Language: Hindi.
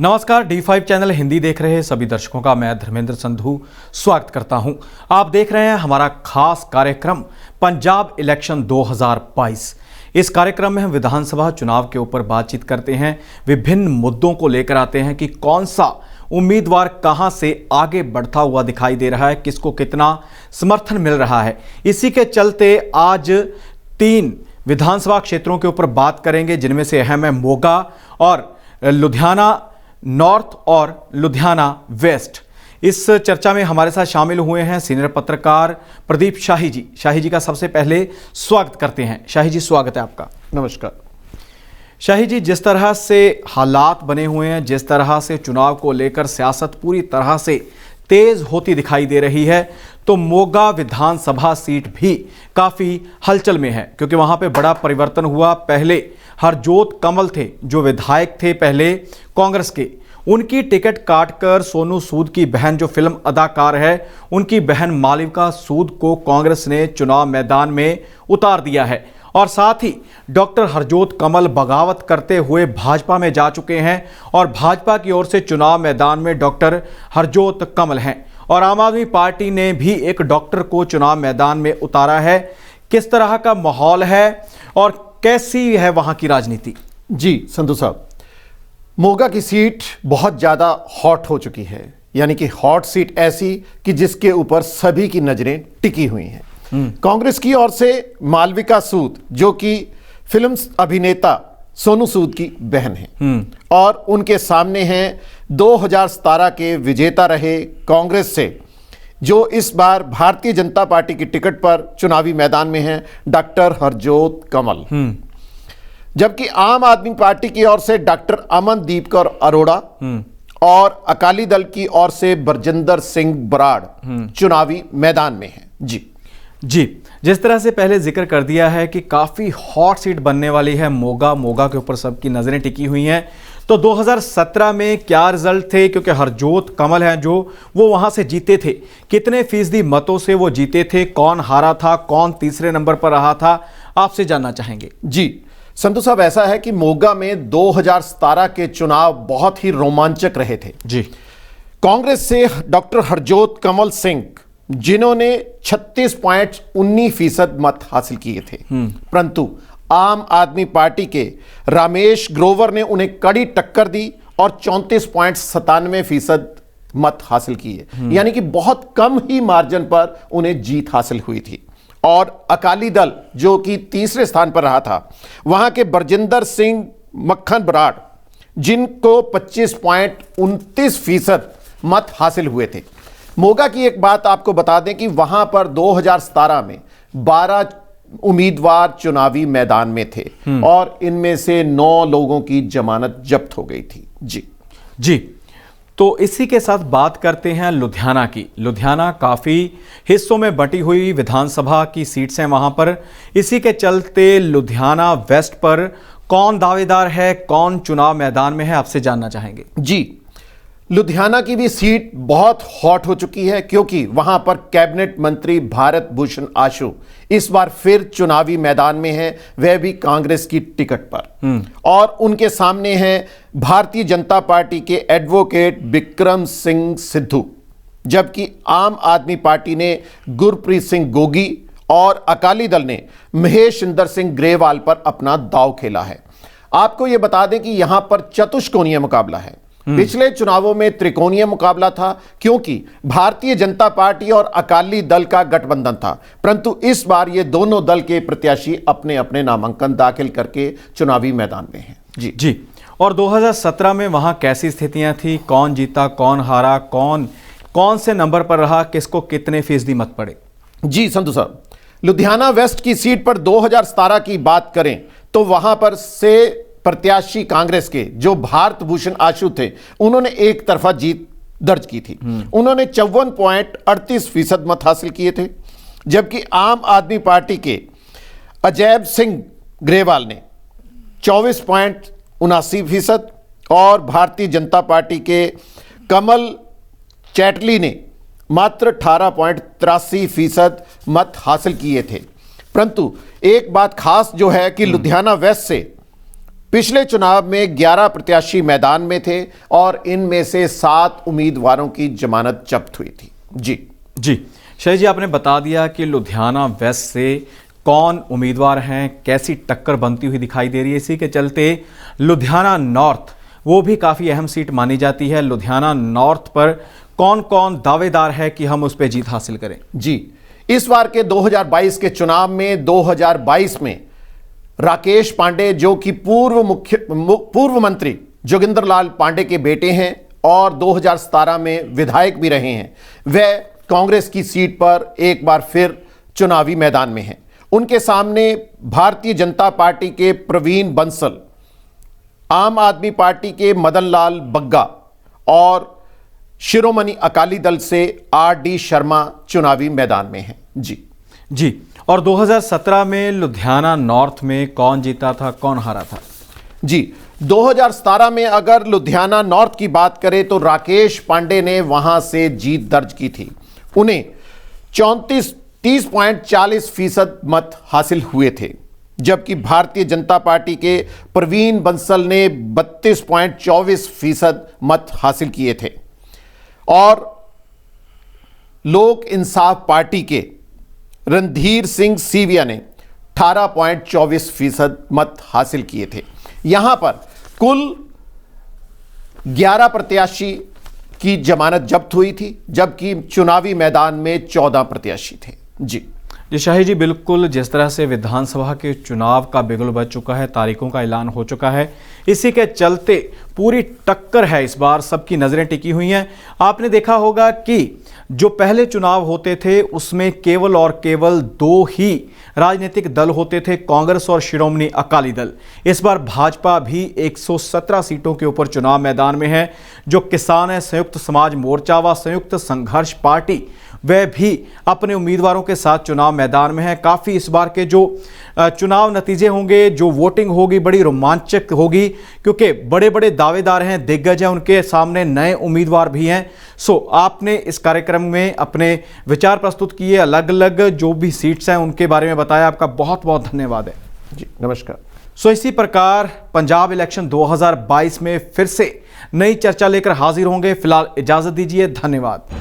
नमस्कार, D5 चैनल हिंदी देख रहे सभी दर्शकों का मैं धर्मेंद्र संधू स्वागत करता हूं। आप देख रहे हैं हमारा खास कार्यक्रम पंजाब इलेक्शन 2022। इस कार्यक्रम में हम विधानसभा चुनाव के ऊपर बातचीत करते हैं, विभिन्न मुद्दों को लेकर आते हैं कि कौन सा उम्मीदवार कहां से आगे बढ़ता हुआ दिखाई दे रहा है, किसको कितना समर्थन मिल रहा है। इसी के चलते आज 3 विधानसभा क्षेत्रों के ऊपर बात करेंगे, जिनमें से अहम है मोगा और लुधियाना नॉर्थ और लुधियाना वेस्ट। इस चर्चा में हमारे साथ शामिल हुए हैं सीनियर पत्रकार प्रदीप शाही जी। शाही जी का सबसे पहले स्वागत करते हैं। शाही जी, स्वागत है आपका। नमस्कार। शाही जी, जिस तरह से हालात बने हुए हैं, जिस तरह से चुनाव को लेकर सियासत पूरी तरह से तेज होती दिखाई दे रही है, तो मोगा विधानसभा सीट भी काफ़ी हलचल में है, क्योंकि वहाँ पे बड़ा परिवर्तन हुआ। पहले हरजोत कमल थे जो विधायक थे पहले कांग्रेस के, उनकी टिकट काटकर सोनू सूद की बहन जो फिल्म अदाकार है, उनकी बहन मालविका सूद को कांग्रेस ने चुनाव मैदान में उतार दिया है। और साथ ही डॉक्टर हरजोत कमल बगावत करते हुए भाजपा में जा चुके हैं और भाजपा की ओर से चुनाव मैदान में डॉक्टर हरजोत कमल हैं। और आम आदमी पार्टी ने भी एक डॉक्टर को चुनाव मैदान में उतारा है। किस तरह का माहौल है और कैसी है वहां की राजनीति? जी संधू साहब, मोगा की सीट बहुत ज़्यादा हॉट हो चुकी है, यानी कि हॉट सीट ऐसी कि जिसके ऊपर सभी की नज़रें टिकी हुई हैं। कांग्रेस की ओर से मालविका सूद, जो कि फिल्म अभिनेता सोनू सूद की बहन है, और उनके सामने हैं 2017 के विजेता रहे कांग्रेस से, जो इस बार भारतीय जनता पार्टी की टिकट पर चुनावी मैदान में हैं, डॉक्टर हरजोत कमल। जबकि आम आदमी पार्टी की ओर से डॉक्टर अमनदीप कौर अरोड़ा और अकाली दल की ओर से बरजिंदर सिंह बराड़ चुनावी मैदान में हैं। जी, जिस तरह से पहले जिक्र कर दिया है कि काफ़ी हॉट सीट बनने वाली है मोगा के ऊपर सबकी नज़रें टिकी हुई हैं। तो 2017 में क्या रिजल्ट थे, क्योंकि हरजोत कमल हैं जो वो वहाँ से जीते थे, कितने फीसदी मतों से वो जीते थे, कौन हारा था, कौन तीसरे नंबर पर रहा था, आपसे जानना चाहेंगे। जी संतोष साहब, ऐसा है कि मोगा में 2017 के चुनाव बहुत ही रोमांचक रहे थे। जी, कांग्रेस से डॉक्टर हरजोत कमल सिंह, जिन्होंने 36.19% मत हासिल किए थे, परंतु आम आदमी पार्टी के रमेश ग्रोवर ने उन्हें कड़ी टक्कर दी और 34.97% मत हासिल किए, यानी कि बहुत कम ही मार्जिन पर उन्हें जीत हासिल हुई थी। और अकाली दल, जो कि तीसरे स्थान पर रहा था, वहां के बरजिंदर मक्खन बराड़, जिनको 25.29% मत हासिल हुए थे। मोगा की एक बात आपको बता दें कि वहां पर 2017 में 12 उम्मीदवार चुनावी मैदान में थे और इनमें से 9 लोगों की जमानत जब्त हो गई थी। जी, तो इसी के साथ बात करते हैं लुधियाना की। लुधियाना काफ़ी हिस्सों में बटी हुई विधानसभा की सीट्स हैं वहाँ पर। इसी के चलते लुधियाना वेस्ट पर कौन दावेदार है, कौन चुनाव मैदान में है, आपसे जानना चाहेंगे। जी, लुधियाना की भी सीट बहुत हॉट हो चुकी है, क्योंकि वहां पर कैबिनेट मंत्री भारत भूषण आशु इस बार फिर चुनावी मैदान में हैं, वह भी कांग्रेस की टिकट पर। और उनके सामने हैं भारतीय जनता पार्टी के एडवोकेट विक्रम सिंह सिद्धू, जबकि आम आदमी पार्टी ने गुरप्रीत सिंह गोगी और अकाली दल ने महेशिंदर सिंह ग्रेवाल पर अपना दांव खेला है। आपको यह बता दें कि यहां पर चतुष्कोणीय मुकाबला है। पिछले चुनावों में त्रिकोणीय मुकाबला था, क्योंकि भारतीय जनता पार्टी और अकाली दल का गठबंधन था, परंतु इस बार ये दोनों दल के प्रत्याशी अपने अपने नामांकन दाखिल करके चुनावी मैदान में हैं। जी, और 2017 में वहां कैसी स्थितियां थी, कौन जीता, कौन हारा, कौन से नंबर पर रहा, किसको कितने फीसदी मत पड़े? जी संधू साहब, लुधियाना वेस्ट की सीट पर 2017 की बात करें तो वहां पर से प्रत्याशी कांग्रेस के जो भारत भूषण आशु थे, उन्होंने एक तरफा जीत दर्ज की थी। उन्होंने 54.38% मत हासिल किए थे, जबकि आम आदमी पार्टी के अजैब सिंह ग्रेवाल ने 24.79% और भारतीय जनता पार्टी के कमल चैटली ने मात्र 18.83% मत हासिल किए थे। परंतु एक बात खास जो है कि लुधियाना वेस्ट से पिछले चुनाव में 11 प्रत्याशी मैदान में थे और इनमें से 7 उम्मीदवारों की जमानत जब्त हुई थी। जी शाही जी, आपने बता दिया कि लुधियाना वेस्ट से कौन उम्मीदवार हैं, कैसी टक्कर बनती हुई दिखाई दे रही है। इसी के चलते लुधियाना नॉर्थ वो भी काफ़ी अहम सीट मानी जाती है। लुधियाना नॉर्थ पर कौन कौन दावेदार है कि हम उस पर जीत हासिल करें? जी, इस बार के 2022 के चुनाव में 2022 में राकेश पांडे, जो कि पूर्व मंत्री जोगिंदर लाल पांडे के बेटे हैं और 2017 में विधायक भी रहे हैं, वह कांग्रेस की सीट पर एक बार फिर चुनावी मैदान में हैं। उनके सामने भारतीय जनता पार्टी के प्रवीण बंसल, आम आदमी पार्टी के मदन लाल बग्गा और शिरोमणि अकाली दल से आर.डी. शर्मा चुनावी मैदान में हैं। जी, और 2017 में लुधियाना नॉर्थ में कौन जीता था, कौन हारा था? जी, 2017 में अगर लुधियाना नॉर्थ की बात करें तो राकेश पांडे ने वहां से जीत दर्ज की थी। उन्हें 30.40% मत हासिल हुए थे, जबकि भारतीय जनता पार्टी के प्रवीण बंसल ने 32.24% मत हासिल किए थे और लोक इंसाफ पार्टी के रणधीर सिंह सीविया ने 18.24% मत हासिल किए थे। यहां पर कुल 11 प्रत्याशी की जमानत जब्त हुई थी, जबकि चुनावी मैदान में 14 प्रत्याशी थे। जी शाही जी, बिल्कुल जिस तरह से विधानसभा के चुनाव का बिगुल बज चुका है, तारीखों का ऐलान हो चुका है, इसी के चलते पूरी टक्कर है। इस बार सबकी नज़रें टिकी हुई हैं। आपने देखा होगा कि जो पहले चुनाव होते थे उसमें केवल और केवल 2 ही राजनीतिक दल होते थे, कांग्रेस और शिरोमणि अकाली दल। इस बार भाजपा भी 117 सीटों के ऊपर चुनाव मैदान में है। जो किसान है, संयुक्त समाज मोर्चा व संयुक्त संघर्ष पार्टी, वह भी अपने उम्मीदवारों के साथ चुनाव मैदान में है। काफ़ी इस बार के जो चुनाव नतीजे होंगे, जो वोटिंग होगी, बड़ी रोमांचक होगी, क्योंकि बड़े बड़े दावेदार हैं, दिग्गज हैं, उनके सामने नए उम्मीदवार भी हैं। सो आपने इस कार्यक्रम में अपने विचार प्रस्तुत किए, अलग अलग जो भी सीट्स हैं उनके बारे में बताया। आपका बहुत बहुत धन्यवाद है। जी, नमस्कार। सो इसी प्रकार पंजाब इलेक्शन 2022 में फिर से नई चर्चा लेकर हाजिर होंगे। फिलहाल इजाजत दीजिए, धन्यवाद।